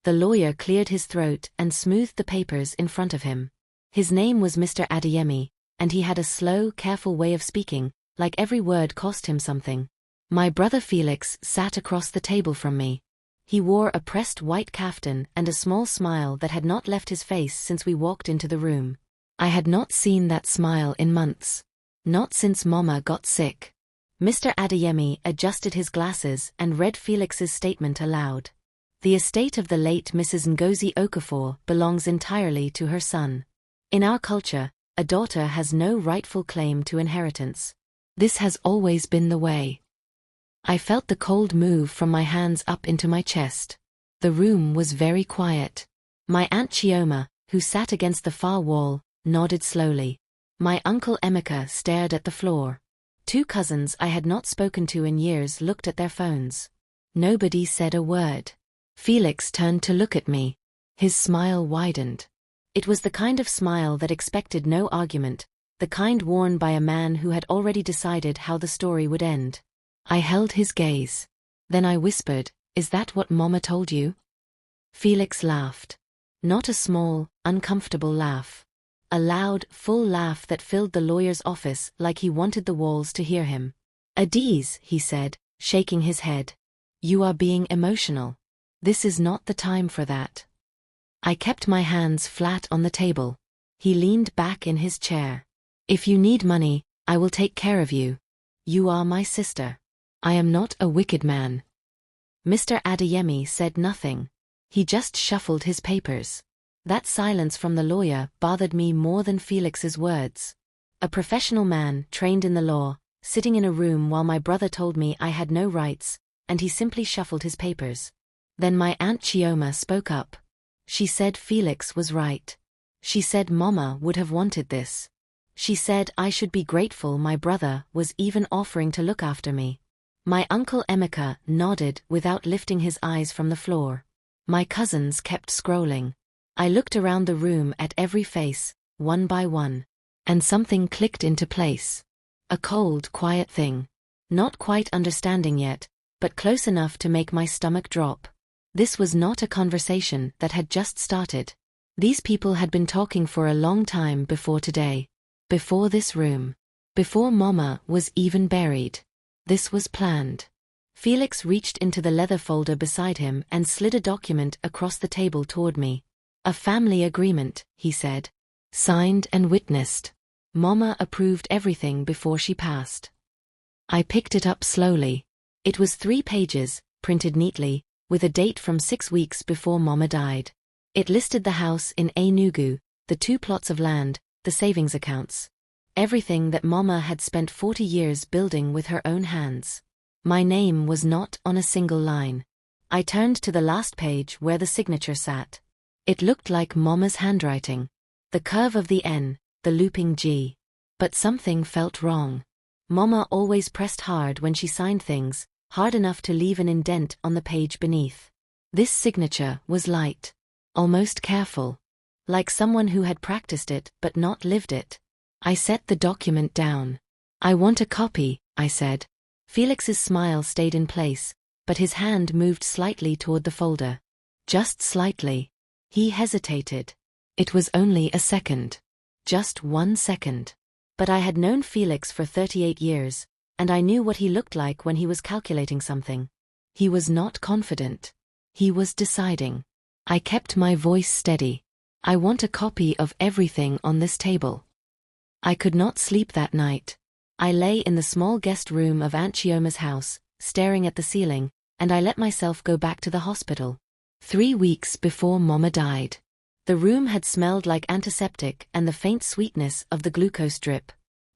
The lawyer cleared his throat and smoothed the papers in front of him. His name was Mr. Adeyemi, and he had a slow, careful way of speaking, like every word cost him something. My brother Felix sat across the table from me. He wore a pressed white kaftan and a small smile that had not left his face since we walked into the room. I had not seen that smile in months. Not since Mama got sick. Mr. Adeyemi adjusted his glasses and read Felix's statement aloud. The estate of the late Mrs. Ngozi Okafor belongs entirely to her son. In our culture, a daughter has no rightful claim to inheritance. This has always been the way. I felt the cold move from my hands up into my chest. The room was very quiet. My Aunt Chioma, who sat against the far wall, nodded slowly. My Uncle Emeka stared at the floor. Two cousins I had not spoken to in years looked at their phones. Nobody said a word. Felix turned to look at me. His smile widened. It was the kind of smile that expected no argument, the kind worn by a man who had already decided how the story would end. I held his gaze. Then I whispered, "Is that what Mama told you?" Felix laughed. Not a small, uncomfortable laugh. A loud, full laugh that filled the lawyer's office like he wanted the walls to hear him. "Adiz," he said, shaking his head. "You are being emotional. This is not the time for that." I kept my hands flat on the table. He leaned back in his chair. "If you need money, I will take care of you. You are my sister. I am not a wicked man." Mr. Adeyemi said nothing. He just shuffled his papers. That silence from the lawyer bothered me more than Felix's words. A professional man, trained in the law, sitting in a room while my brother told me I had no rights, and he simply shuffled his papers. Then my Aunt Chioma spoke up. She said Felix was right. She said Mama would have wanted this. She said I should be grateful my brother was even offering to look after me. My Uncle Emeka nodded without lifting his eyes from the floor. My cousins kept scrolling. I looked around the room at every face, one by one. And something clicked into place. A cold, quiet thing. Not quite understanding yet, but close enough to make my stomach drop. This was not a conversation that had just started. These people had been talking for a long time before today. Before this room. Before Mama was even buried. This was planned. Felix reached into the leather folder beside him and slid a document across the table toward me. "A family agreement," he said. "Signed and witnessed. Mama approved everything before she passed." I picked it up slowly. It was 3 pages, printed neatly, with a date from 6 weeks before Mama died. It listed the house in Enugu, the 2 plots of land, the savings accounts. Everything that Mama had spent 40 years building with her own hands. My name was not on a single line. I turned to the last page where the signature sat. It looked like Mama's handwriting. The curve of the N, the looping G. But something felt wrong. Mama always pressed hard when she signed things, hard enough to leave an indent on the page beneath. This signature was light. Almost careful. Like someone who had practiced it but not lived it. I set the document down. "I want a copy," I said. Felix's smile stayed in place, but his hand moved slightly toward the folder. Just slightly. He hesitated. It was only a second. Just 1 second. But I had known Felix for 38 years, and I knew what he looked like when he was calculating something. He was not confident. He was deciding. I kept my voice steady. "I want a copy of everything on this table." I could not sleep that night. I lay in the small guest room of Aunt Chioma's house, staring at the ceiling, and I let myself go back to the hospital. 3 weeks before Mama died. The room had smelled like antiseptic and the faint sweetness of the glucose drip.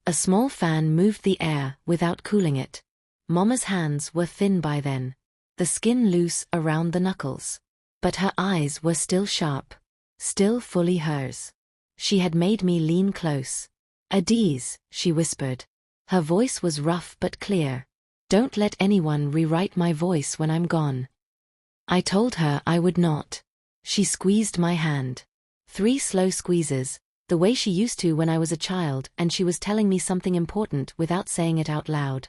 A small fan moved the air without cooling it. Mama's hands were thin by then. The skin loose around the knuckles. But her eyes were still sharp. Still fully hers. She had made me lean close. "Adiz," she whispered. Her voice was rough but clear. "Don't let anyone rewrite my voice when I'm gone." I told her I would not. She squeezed my hand. 3 slow squeezes, the way she used to when I was a child and she was telling me something important without saying it out loud.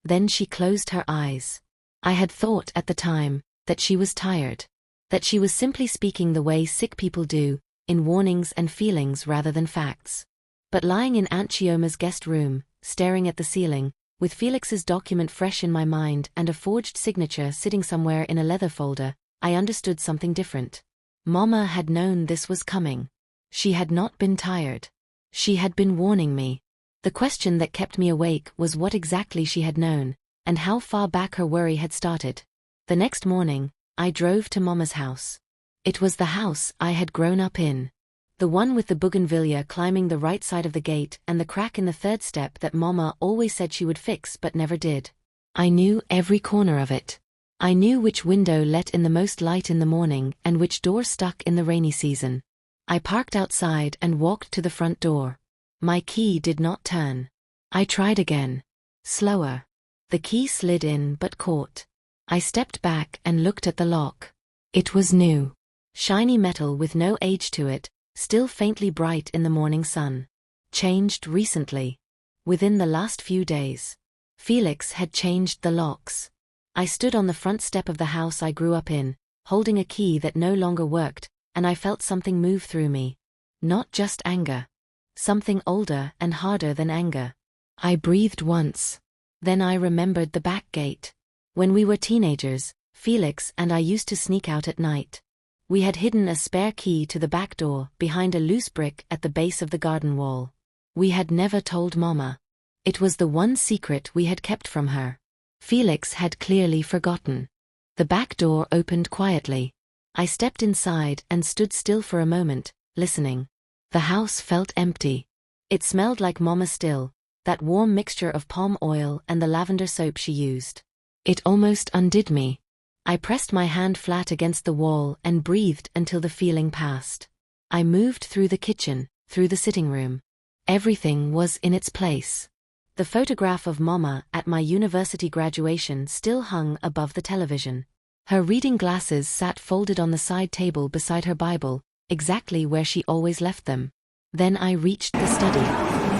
Then she closed her eyes. I had thought at the time that she was tired. That she was simply speaking the way sick people do, in warnings and feelings rather than facts. But lying in Aunt Chioma's guest room, staring at the ceiling, with Felix's document fresh in my mind and a forged signature sitting somewhere in a leather folder, I understood something different. Mama had known this was coming. She had not been tired. She had been warning me. The question that kept me awake was what exactly she had known, and how far back her worry had started. The next morning, I drove to Mama's house. It was the house I had grown up in. The one with the bougainvillea climbing the right side of the gate and the crack in the third step that Mama always said she would fix but never did. I knew every corner of it. I knew which window let in the most light in the morning and which door stuck in the rainy season. I parked outside and walked to the front door. My key did not turn. I tried again. Slower. The key slid in but caught. I stepped back and looked at the lock. It was new. Shiny metal with no age to it, still faintly bright in the morning sun. Changed recently. Within the last few days. Felix had changed the locks. I stood on the front step of the house I grew up in, holding a key that no longer worked, and I felt something move through me. Not just anger. Something older and harder than anger. I breathed once. Then I remembered the back gate. When we were teenagers, Felix and I used to sneak out at night. We had hidden a spare key to the back door behind a loose brick at the base of the garden wall. We had never told Mama. It was the one secret we had kept from her. Felix had clearly forgotten. The back door opened quietly. I stepped inside and stood still for a moment, listening. The house felt empty. It smelled like Mama still, that warm mixture of palm oil and the lavender soap she used. It almost undid me. I pressed my hand flat against the wall and breathed until the feeling passed. I moved through the kitchen, through the sitting room. Everything was in its place. The photograph of Mama at my university graduation still hung above the television. Her reading glasses sat folded on the side table beside her Bible, exactly where she always left them. Then I reached the study.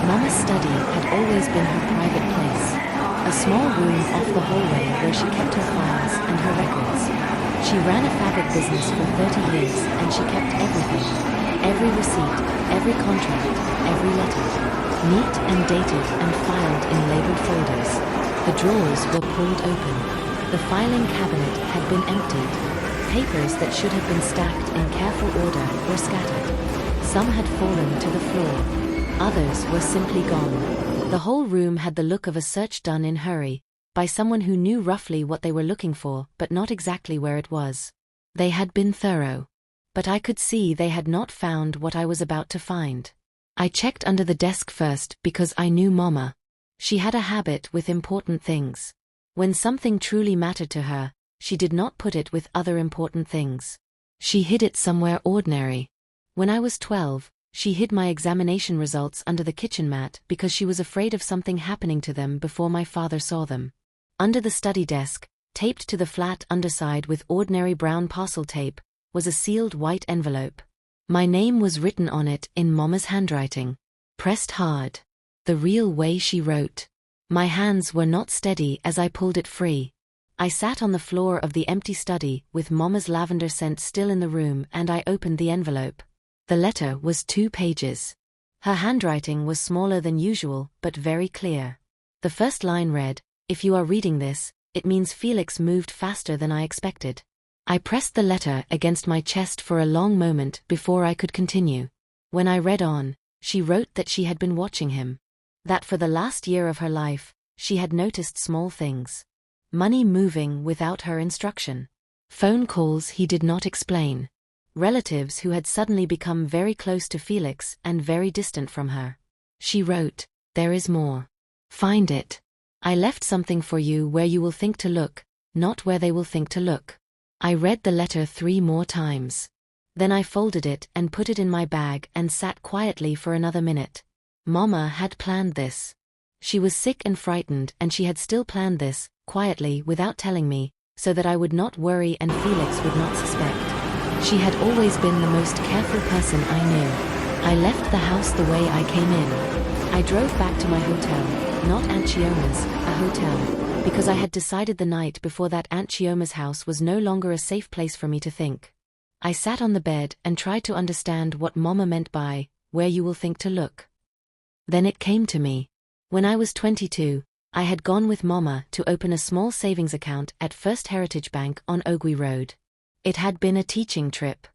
Mama's study had always been her private place. A small room off the hallway where she kept her files and her records. She ran a fabric business for 30 years and she kept everything. Every receipt, every contract, every letter. Neat and dated and filed in labeled folders. The drawers were pulled open. The filing cabinet had been emptied. Papers that should have been stacked in careful order were scattered. Some had fallen to the floor. Others were simply gone. The whole room had the look of a search done in hurry, by someone who knew roughly what they were looking for but not exactly where it was. They had been thorough. But I could see they had not found what I was about to find. I checked under the desk first because I knew Mama. She had a habit with important things. When something truly mattered to her, she did not put it with other important things. She hid it somewhere ordinary. When I was 12, she hid my examination results under the kitchen mat because she was afraid of something happening to them before my father saw them. Under the study desk, taped to the flat underside with ordinary brown parcel tape, was a sealed white envelope. My name was written on it in Mama's handwriting. Pressed hard. The real way she wrote. My hands were not steady as I pulled it free. I sat on the floor of the empty study with Mama's lavender scent still in the room and I opened the envelope. The letter was 2 pages. Her handwriting was smaller than usual but very clear. The first line read, "If you are reading this, it means Felix moved faster than I expected." I pressed the letter against my chest for a long moment before I could continue. When I read on, she wrote that she had been watching him. That for the last year of her life, she had noticed small things. Money moving without her instruction. Phone calls he did not explain. Relatives who had suddenly become very close to Felix and very distant from her. She wrote, "There is more. Find it. I left something for you where you will think to look, not where they will think to look." I read the letter 3 more times. Then I folded it and put it in my bag and sat quietly for another minute. Mama had planned this. She was sick and frightened and she had still planned this, quietly without telling me, so that I would not worry and Felix would not suspect. She had always been the most careful person I knew. I left the house the way I came in. I drove back to my hotel, not Aunt Chioma's, a hotel, because I had decided the night before that Aunt Chioma's house was no longer a safe place for me to think. I sat on the bed and tried to understand what Mama meant by, where you will think to look. Then it came to me. When I was 22, I had gone with Mama to open a small savings account at First Heritage Bank on Ogui Road. It had been a teaching trip.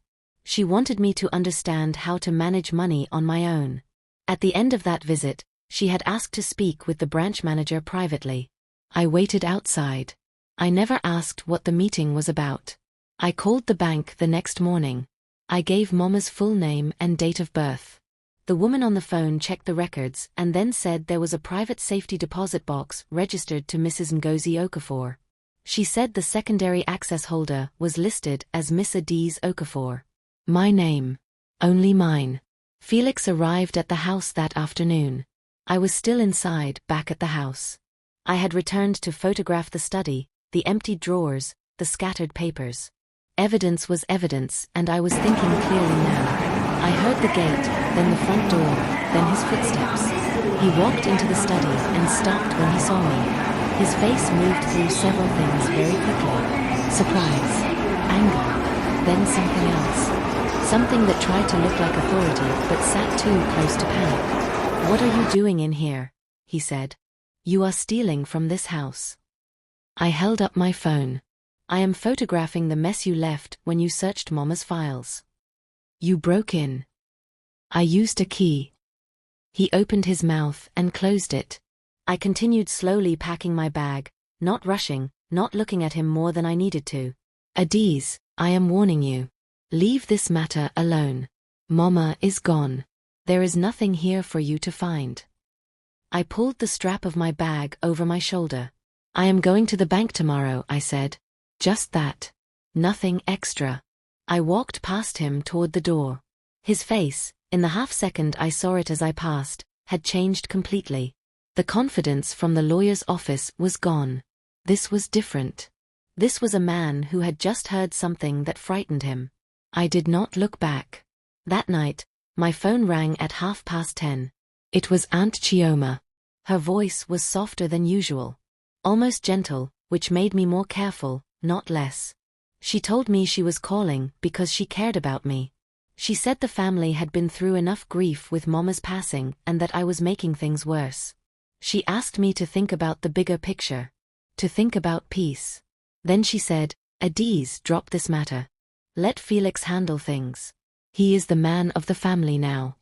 She wanted me to understand how to manage money on my own. At the end of that visit, she had asked to speak with the branch manager privately. I waited outside. I never asked what the meeting was about. I called the bank the next morning. I gave Mama's full name and date of birth. The woman on the phone checked the records and then said there was a private safety deposit box registered to Mrs. Ngozi Okafor. She said the secondary access holder was listed as Miss Adiz Okafor. My name. Only mine. Felix arrived at the house that afternoon. I was still inside, back at the house. I had returned to photograph the study, the empty drawers, the scattered papers. Evidence was evidence, and I was thinking clearly now. I heard the gate, then the front door, then his footsteps. He walked into the study and stopped when he saw me. His face moved through several things very quickly. Surprise, anger, then something else. Something that tried to look like authority but sat too close to panic. "What are you doing in here?" he said. "You are stealing from this house." I held up my phone. "I am photographing the mess you left when you searched Mama's files." "You broke in." "I used a key." He opened his mouth and closed it. I continued slowly packing my bag, not rushing, not looking at him more than I needed to. "Adiz, I am warning you. Leave this matter alone. Mama is gone. There is nothing here for you to find." I pulled the strap of my bag over my shoulder. "I am going to the bank tomorrow," I said. Just that. Nothing extra. I walked past him toward the door. His face, in the half-second I saw it as I passed, had changed completely. The confidence from the lawyer's office was gone. This was different. This was a man who had just heard something that frightened him. I did not look back. That night, my phone rang at 10:30. It was Aunt Chioma. Her voice was softer than usual. Almost gentle, which made me more careful, not less. She told me she was calling because she cared about me. She said the family had been through enough grief with Mama's passing and that I was making things worse. She asked me to think about the bigger picture. To think about peace. Then she said, "Adiz, drop this matter. Let Felix handle things. He is the man of the family now."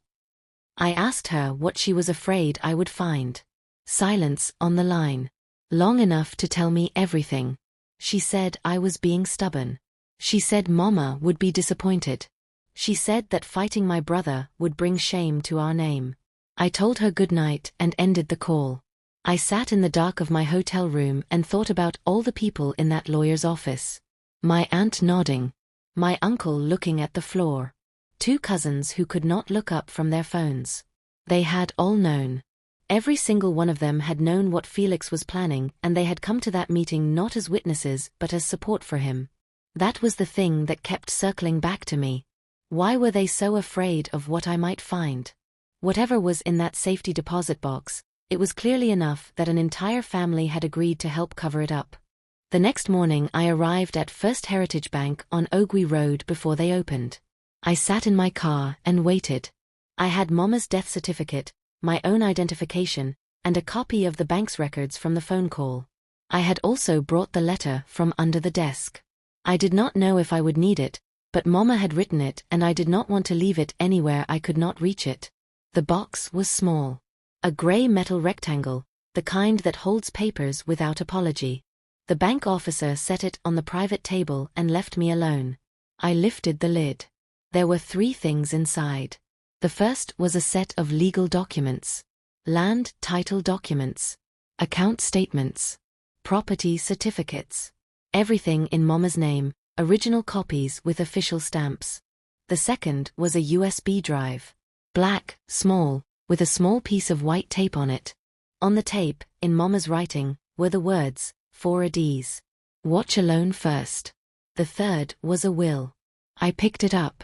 I asked her what she was afraid I would find. Silence on the line. Long enough to tell me everything. She said I was being stubborn. She said Mama would be disappointed. She said that fighting my brother would bring shame to our name. I told her good night and ended the call. I sat in the dark of my hotel room and thought about all the people in that lawyer's office. My aunt nodding. My uncle looking at the floor. 2 cousins who could not look up from their phones. They had all known. Every single one of them had known what Felix was planning, and they had come to that meeting not as witnesses but as support for him. That was the thing that kept circling back to me. Why were they so afraid of what I might find? Whatever was in that safety deposit box, it was clearly enough that an entire family had agreed to help cover it up. The next morning I arrived at First Heritage Bank on Ogui Road before they opened. I sat in my car and waited. I had Mama's death certificate, my own identification, and a copy of the bank's records from the phone call. I had also brought the letter from under the desk. I did not know if I would need it, but Mama had written it and I did not want to leave it anywhere I could not reach it. The box was small. A gray metal rectangle, the kind that holds papers without apology. The bank officer set it on the private table and left me alone. I lifted the lid. There were 3 things inside. The first was a set of legal documents. Land title documents. Account statements. Property certificates. Everything in Mama's name, original copies with official stamps. The second was a USB drive. Black, small, with a small piece of white tape on it. On the tape, in Mama's writing, were the words, "For Adiz. Watch alone first." The third was a will. I picked it up.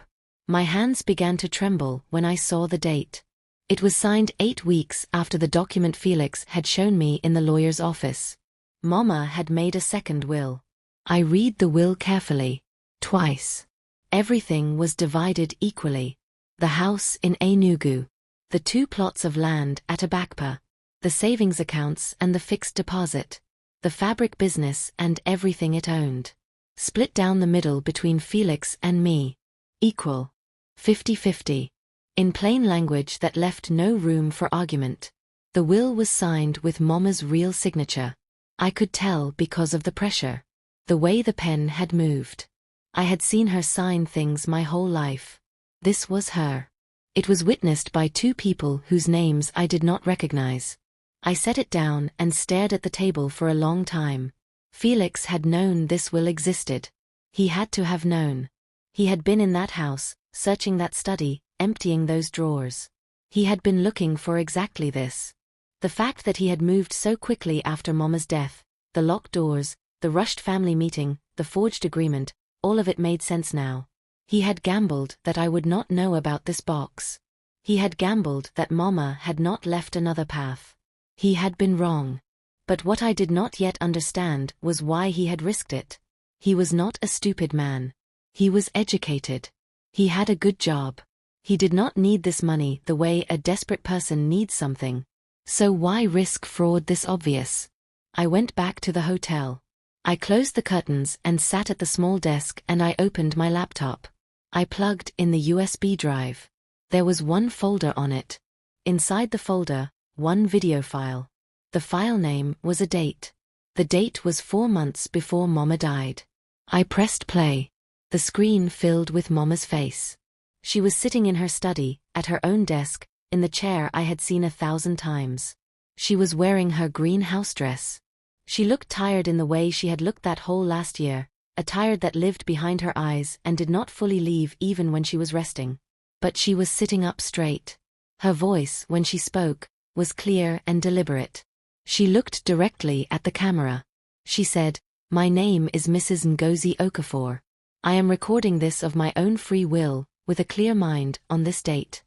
My hands began to tremble when I saw the date. It was signed 8 weeks after the document Felix had shown me in the lawyer's office. Mama had made a second will. I read the will carefully. Twice. Everything was divided equally. The house in Enugu, the 2 plots of land at Abakpa, the savings accounts and the fixed deposit, the fabric business and everything it owned. Split down the middle between Felix and me. Equal. 50-50. In plain language that left no room for argument. The will was signed with Mama's real signature. I could tell because of the pressure. The way the pen had moved. I had seen her sign things my whole life. This was her. It was witnessed by 2 people whose names I did not recognize. I set it down and stared at the table for a long time. Felix had known this will existed. He had to have known. He had been in that house, searching that study, emptying those drawers. He had been looking for exactly this. The fact that he had moved so quickly after Mama's death, the locked doors, the rushed family meeting, the forged agreement, all of it made sense now. He had gambled that I would not know about this box. He had gambled that Mama had not left another path. He had been wrong. But what I did not yet understand was why he had risked it. He was not a stupid man. He was educated. He had a good job. He did not need this money the way a desperate person needs something. So why risk fraud this obvious? I went back to the hotel. I closed the curtains and sat at the small desk and I opened my laptop. I plugged in the USB drive. There was 1 folder on it. Inside the folder, 1 video file. The file name was a date. The date was 4 months before Mama died. I pressed play. The screen filled with Mama's face. She was sitting in her study, at her own desk, in the chair I had seen 1,000 times. She was wearing her green house dress. She looked tired in the way she had looked that whole last year, a tired that lived behind her eyes and did not fully leave even when she was resting. But she was sitting up straight. Her voice, when she spoke, was clear and deliberate. She looked directly at the camera. She said, "My name is Mrs. Ngozi Okafor. I am recording this of my own free will, with a clear mind, on this date."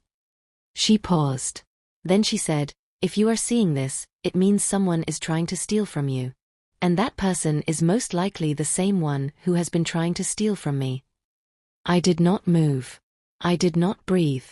She paused. Then she said, "If you are seeing this, it means someone is trying to steal from you. And that person is most likely the same one who has been trying to steal from me." I did not move. I did not breathe.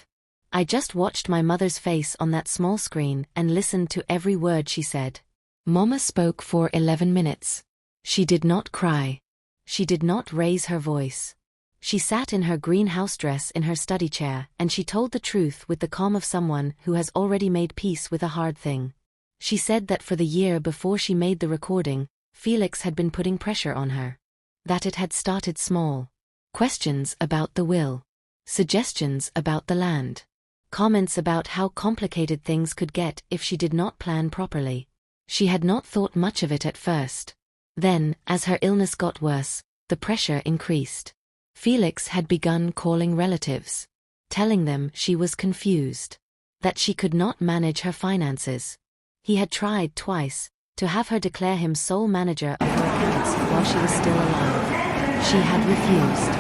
I just watched my mother's face on that small screen and listened to every word she said. Mama spoke for 11 minutes. She did not cry. She did not raise her voice. She sat in her green house dress in her study chair and she told the truth with the calm of someone who has already made peace with a hard thing. She said that for the year before she made the recording, Felix had been putting pressure on her. That it had started small. Questions about the will. Suggestions about the land. Comments about how complicated things could get if she did not plan properly. She had not thought much of it at first. Then, as her illness got worse, the pressure increased. Felix had begun calling relatives, telling them she was confused, that she could not manage her finances. He had tried twice to have her declare him sole manager of her accounts while she was still alive. She had refused.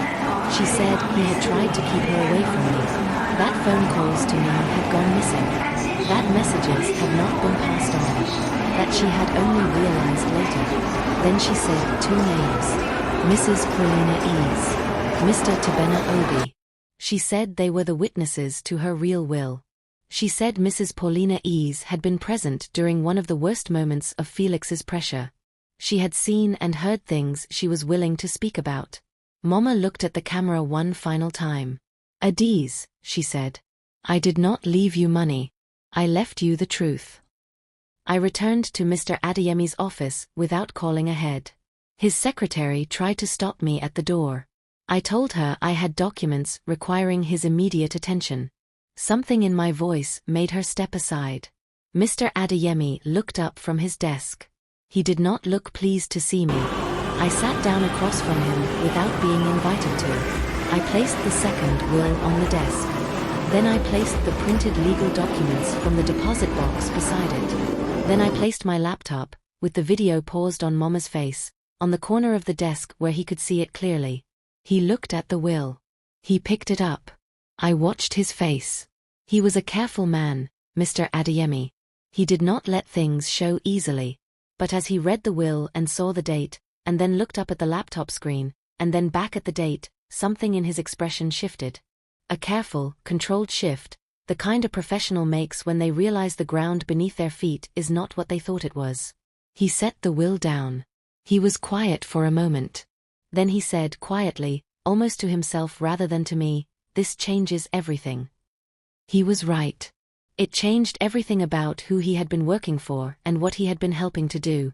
She said he had tried to keep her away from me. That phone calls to me had gone missing. That messages had not been passed on. That she had only realized later. Then she said 2 names. Mrs. Paulina Ease. Mr. Tabena Obi. She said they were the witnesses to her real will. She said Mrs. Paulina Ease had been present during one of the worst moments of Felix's pressure. She had seen and heard things she was willing to speak about. Mama looked at the camera one final time. "Adiz," she said. "I did not leave you money. I left you the truth." I returned to Mr. Adeyemi's office without calling ahead. His secretary tried to stop me at the door. I told her I had documents requiring his immediate attention. Something in my voice made her step aside. Mr. Adeyemi looked up from his desk. He did not look pleased to see me. I sat down across from him without being invited to. I placed the second will on the desk. Then I placed the printed legal documents from the deposit box beside it. Then I placed my laptop, with the video paused on Mama's face, on the corner of the desk where he could see it clearly. He looked at the will. He picked it up. I watched his face. He was a careful man, Mr. Adeyemi. He did not let things show easily. But as he read the will and saw the date, and then looked up at the laptop screen, and then back at the date, something in his expression shifted. A careful, controlled shift, the kind a professional makes when they realize the ground beneath their feet is not what they thought it was. He set the will down. He was quiet for a moment. Then he said quietly, almost to himself rather than to me, "This changes everything." He was right. It changed everything about who he had been working for and what he had been helping to do.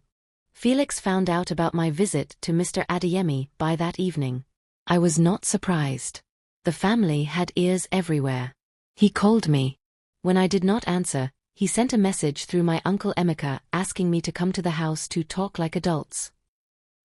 Felix found out about my visit to Mr. Adeyemi by that evening. I was not surprised. The family had ears everywhere. He called me. When I did not answer, he sent a message through my uncle Emeka asking me to come to the house to talk like adults.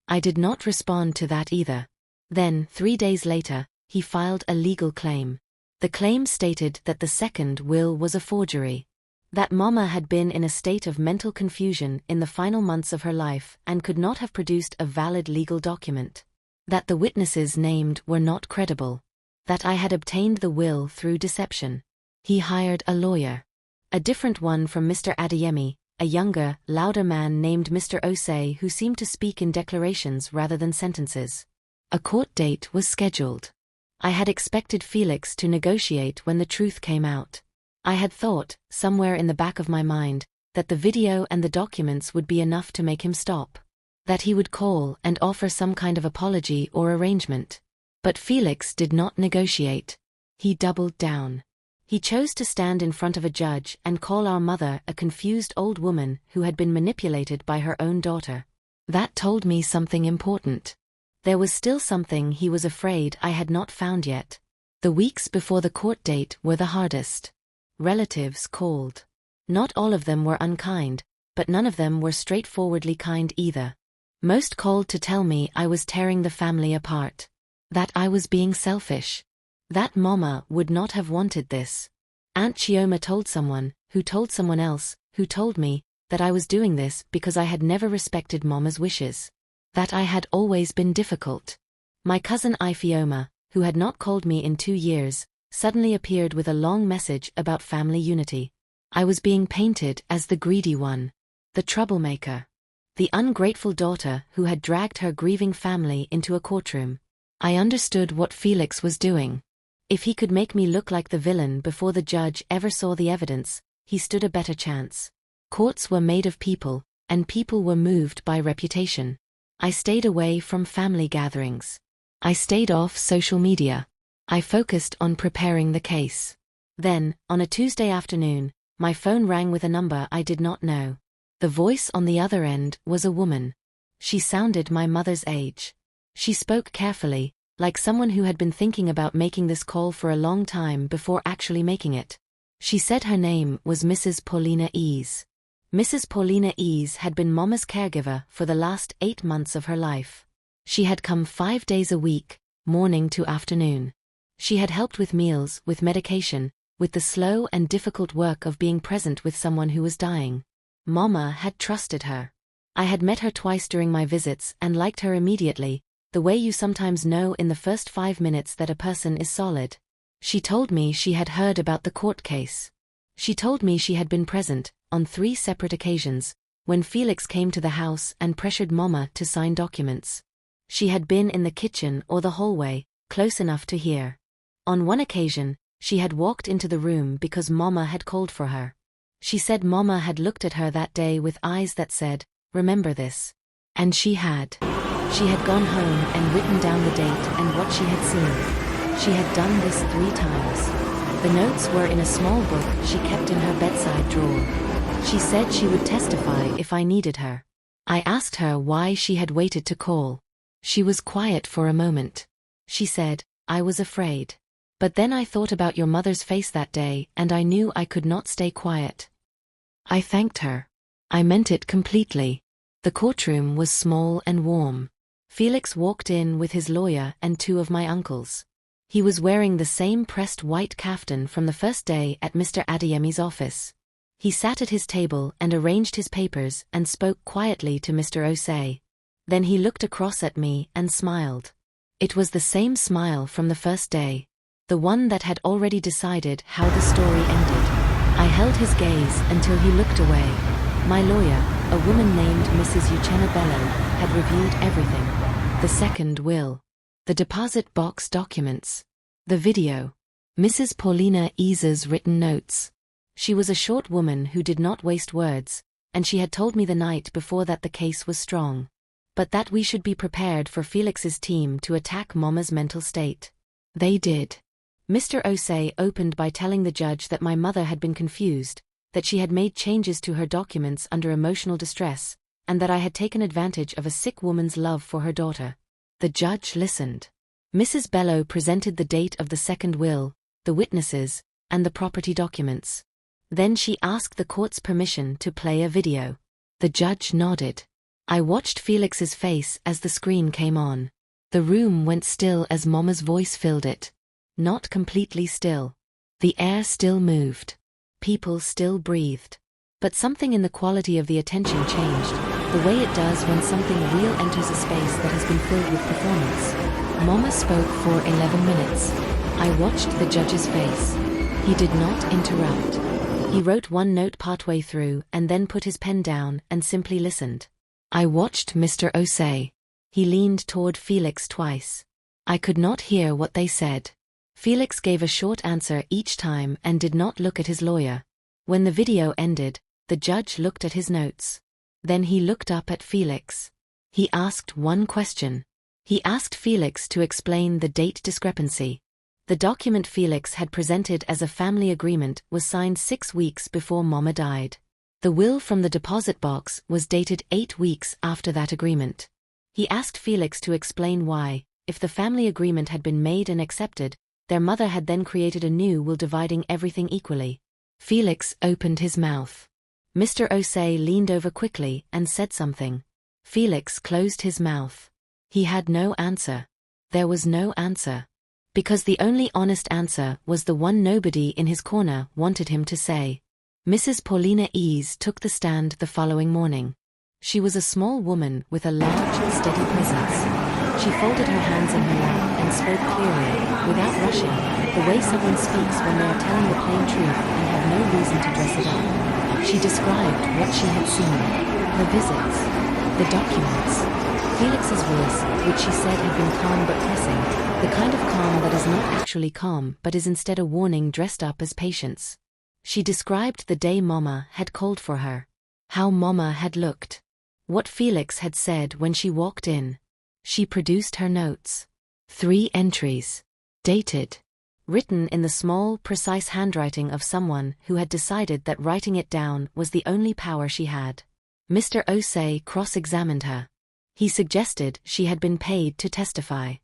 I did not respond to that either. Then, 3 days later, he filed a legal claim. The claim stated that the second will was a forgery. That Mama had been in a state of mental confusion in the final months of her life and could not have produced a valid legal document. That the witnesses named were not credible. That I had obtained the will through deception. He hired a lawyer. A different one from Mr. Adeyemi, a younger, louder man named Mr. Osei who seemed to speak in declarations rather than sentences. A court date was scheduled. I had expected Felix to negotiate when the truth came out. I had thought, somewhere in the back of my mind, that the video and the documents would be enough to make him stop. That he would call and offer some kind of apology or arrangement. But Felix did not negotiate. He doubled down. He chose to stand in front of a judge and call our mother a confused old woman who had been manipulated by her own daughter. That told me something important. There was still something he was afraid I had not found yet. The weeks before the court date were the hardest. Relatives called. Not all of them were unkind, but none of them were straightforwardly kind either. Most called to tell me I was tearing the family apart. That I was being selfish. That Mama would not have wanted this. Aunt Chioma told someone, who told someone else, who told me, that I was doing this because I had never respected Mama's wishes. That I had always been difficult. My cousin Ifeoma, who had not called me in 2 years, suddenly appeared with a long message about family unity. I was being painted as the greedy one. The troublemaker. The ungrateful daughter who had dragged her grieving family into a courtroom. I understood what Felix was doing. If he could make me look like the villain before the judge ever saw the evidence, he stood a better chance. Courts were made of people, and people were moved by reputation. I stayed away from family gatherings. I stayed off social media. I focused on preparing the case. Then, on a Tuesday afternoon, my phone rang with a number I did not know. The voice on the other end was a woman. She sounded my mother's age. She spoke carefully, like someone who had been thinking about making this call for a long time before actually making it. She said her name was Mrs. Paulina Ease. Mrs. Paulina Ease had been Mama's caregiver for the last 8 months of her life. She had come 5 days a week, morning to afternoon. She had helped with meals, with medication, with the slow and difficult work of being present with someone who was dying. Mama had trusted her. I had met her twice during my visits and liked her immediately, the way you sometimes know in the first 5 minutes that a person is solid. She told me she had heard about the court case. She told me she had been present, on 3 separate occasions, when Felix came to the house and pressured Mama to sign documents. She had been in the kitchen or the hallway, close enough to hear. On one occasion, she had walked into the room because Mama had called for her. She said Mama had looked at her that day with eyes that said, "Remember this." And she had. She had gone home and written down the date and what she had seen. She had done this 3 times. The notes were in a small book she kept in her bedside drawer. She said she would testify if I needed her. I asked her why she had waited to call. She was quiet for a moment. She said, "I was afraid. But then I thought about your mother's face that day and I knew I could not stay quiet." I thanked her. I meant it completely. The courtroom was small and warm. Felix walked in with his lawyer and 2 of my uncles. He was wearing the same pressed white kaftan from the first day at Mr. Adeyemi's office. He sat at his table and arranged his papers and spoke quietly to Mr. Osei. Then he looked across at me and smiled. It was the same smile from the first day. The one that had already decided how the story ended. I held his gaze until he looked away. My lawyer, a woman named Mrs. Uchenna Bello, had reviewed everything. The second will. The deposit box documents. The video. Mrs. Paulina Ease's written notes. She was a short woman who did not waste words, and she had told me the night before that the case was strong, but that we should be prepared for Felix's team to attack Mama's mental state. They did. Mr. Osei opened by telling the judge that my mother had been confused, that she had made changes to her documents under emotional distress, and that I had taken advantage of a sick woman's love for her daughter. The judge listened. Mrs. Bello presented the date of the second will, the witnesses, and the property documents. Then she asked the court's permission to play a video. The judge nodded. I watched Felix's face as the screen came on. The room went still as Mama's voice filled it. Not completely still. The air still moved. People still breathed. But something in the quality of the attention changed, the way it does when something real enters a space that has been filled with performance. Mama spoke for 11 minutes. I watched the judge's face. He did not interrupt. He wrote one note partway through and then put his pen down and simply listened. I watched Mr. Osei. He leaned toward Felix twice. I could not hear what they said. Felix gave a short answer each time and did not look at his lawyer. When the video ended, the judge looked at his notes. Then he looked up at Felix. He asked one question. He asked Felix to explain the date discrepancy. The document Felix had presented as a family agreement was signed 6 weeks before Mama died. The will from the deposit box was dated 8 weeks after that agreement. He asked Felix to explain why, if the family agreement had been made and accepted, their mother had then created a new will dividing everything equally. Felix opened his mouth. Mr. Osei leaned over quickly and said something. Felix closed his mouth. He had no answer. There was no answer. Because the only honest answer was the one nobody in his corner wanted him to say. Mrs. Paulina Ease took the stand the following morning. She was a small woman with a large, steady presence. She folded her hands in her lap and spoke clearly, without rushing, the way someone speaks when they are telling the plain truth and have no reason to dress it up. She described what she had seen, her visits, the documents. Felix's voice, which she said had been calm but pressing, the kind of calm that is not actually calm but is instead a warning dressed up as patience. She described the day Mama had called for her, how Mama had looked, what Felix had said when she walked in. She produced her notes. 3 entries. Dated. Written in the small, precise handwriting of someone who had decided that writing it down was the only power she had. Mr. Osei cross-examined her. He suggested she had been paid to testify.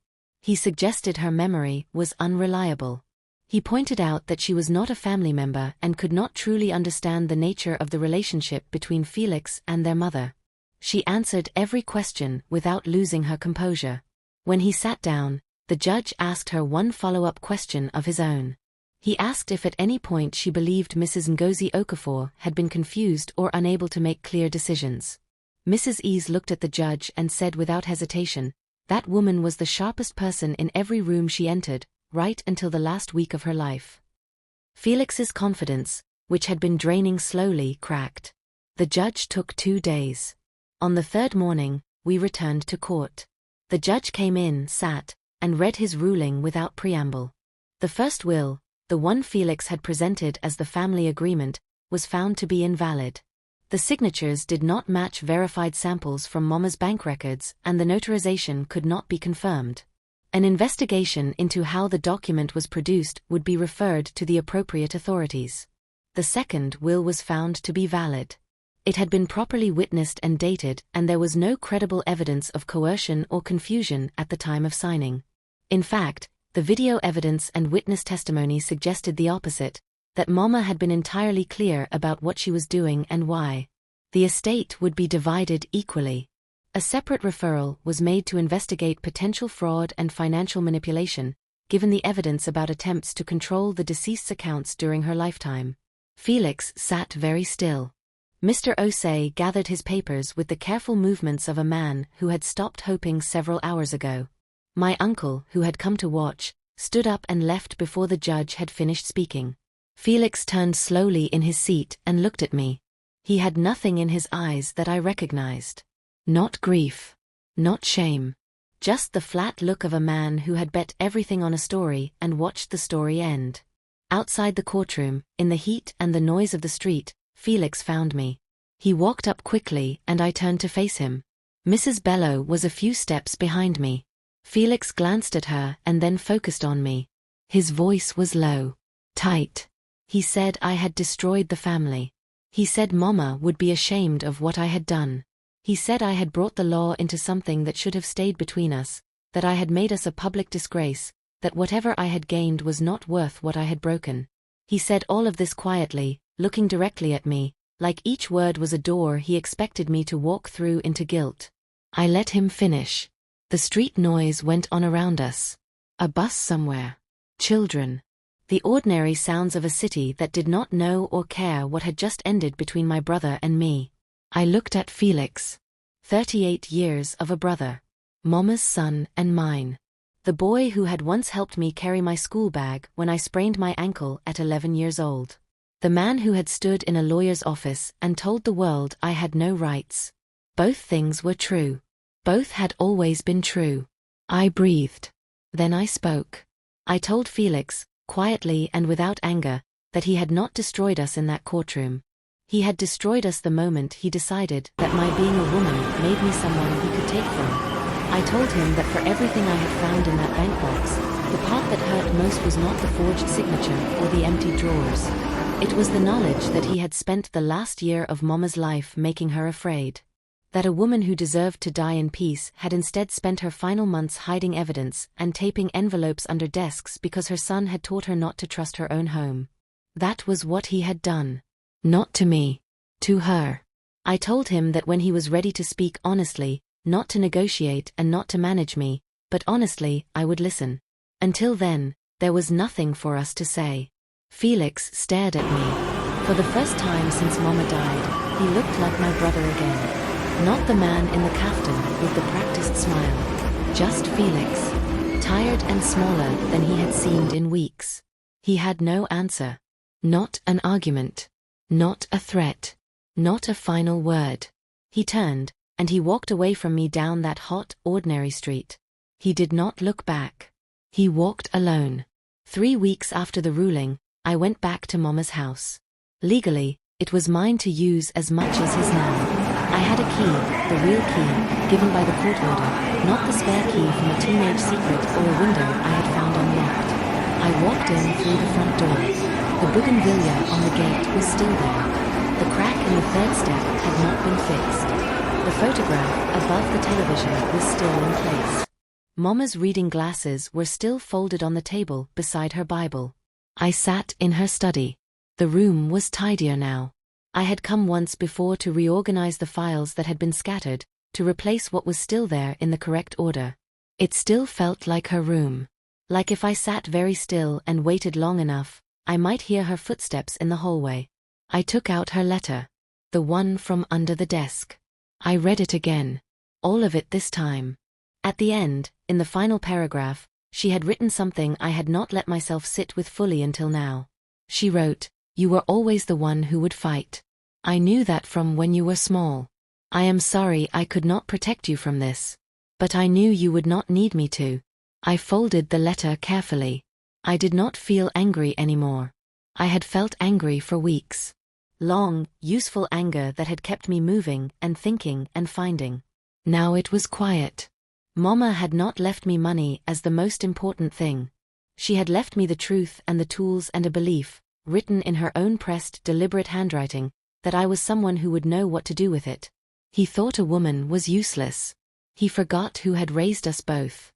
He suggested her memory was unreliable. He pointed out that she was not a family member and could not truly understand the nature of the relationship between Felix and their mother. She answered every question without losing her composure. When he sat down, the judge asked her one follow-up question of his own. He asked if at any point she believed Mrs. Ngozi Okafor had been confused or unable to make clear decisions. Mrs. Ease looked at the judge and said without hesitation, that woman was the sharpest person in every room she entered, right until the last week of her life. Felix's confidence, which had been draining slowly, cracked. The judge took 2 days. On the 3rd morning, we returned to court. The judge came in, sat, and read his ruling without preamble. The first will, the one Felix had presented as the family agreement, was found to be invalid. The signatures did not match verified samples from Mama's bank records and the notarization could not be confirmed. An investigation into how the document was produced would be referred to the appropriate authorities. The second will was found to be valid. It had been properly witnessed and dated and there was no credible evidence of coercion or confusion at the time of signing. In fact, the video evidence and witness testimony suggested the opposite, that Mama had been entirely clear about what she was doing and why. The estate would be divided equally. A separate referral was made to investigate potential fraud and financial manipulation, given the evidence about attempts to control the deceased's accounts during her lifetime. Felix sat very still. Mr. Osei gathered his papers with the careful movements of a man who had stopped hoping several hours ago. My uncle, who had come to watch, stood up and left before the judge had finished speaking. Felix turned slowly in his seat and looked at me. He had nothing in his eyes that I recognized. Not grief. Not shame. Just the flat look of a man who had bet everything on a story and watched the story end. Outside the courtroom, in the heat and the noise of the street, Felix found me. He walked up quickly and I turned to face him. Mrs. Bello was a few steps behind me. Felix glanced at her and then focused on me. His voice was low, tight. He said I had destroyed the family. He said Mama would be ashamed of what I had done. He said I had brought the law into something that should have stayed between us, that I had made us a public disgrace, that whatever I had gained was not worth what I had broken. He said all of this quietly, looking directly at me, like each word was a door he expected me to walk through into guilt. I let him finish. The street noise went on around us. A bus somewhere. Children. The ordinary sounds of a city that did not know or care what had just ended between my brother and me. I looked at Felix. 38 years of a brother. Mama's son and mine. The boy who had once helped me carry my school bag when I sprained my ankle at 11 years old. The man who had stood in a lawyer's office and told the world I had no rights. Both things were true. Both had always been true. I breathed. Then I spoke. I told Felix, quietly and without anger, that he had not destroyed us in that courtroom. He had destroyed us the moment he decided that my being a woman made me someone he could take from. I told him that for everything I had found in that bank box, the part that hurt most was not the forged signature or the empty drawers. It was the knowledge that he had spent the last year of Mama's life making her afraid. That a woman who deserved to die in peace had instead spent her final months hiding evidence and taping envelopes under desks because her son had taught her not to trust her own home. That was what he had done. Not to me. To her. I told him that when he was ready to speak honestly, not to negotiate and not to manage me, but honestly, I would listen. Until then, there was nothing for us to say. Felix stared at me. For the first time since Mama died, he looked like my brother again. Not the man in the kaftan with the practiced smile. Just Felix. Tired and smaller than he had seemed in weeks. He had no answer. Not an argument. Not a threat. Not a final word. He turned, and he walked away from me down that hot, ordinary street. He did not look back. He walked alone. 3 weeks after the ruling, I went back to Mama's house. Legally, it was mine to use as much as his now. I had a key, the real key, given by the court order, not the spare key from a teenage secret or a window I had found unlocked. I walked in through the front door. The bougainvillea on the gate was still there. The crack in the third step had not been fixed. The photograph above the television was still in place. Mama's reading glasses were still folded on the table beside her Bible. I sat in her study. The room was tidier now. I had come once before to reorganize the files that had been scattered, to replace what was still there in the correct order. It still felt like her room. Like if I sat very still and waited long enough, I might hear her footsteps in the hallway. I took out her letter. The one from under the desk. I read it again. All of it this time. At the end, in the final paragraph, she had written something I had not let myself sit with fully until now. She wrote, "You were always the one who would fight. I knew that from when you were small. I am sorry I could not protect you from this. But I knew you would not need me to." I folded the letter carefully. I did not feel angry anymore. I had felt angry for weeks. Long, useful anger that had kept me moving and thinking and finding. Now it was quiet. Mama had not left me money as the most important thing. She had left me the truth and the tools and a belief, written in her own pressed, deliberate handwriting, that I was someone who would know what to do with it. He thought a woman was useless. He forgot who had raised us both.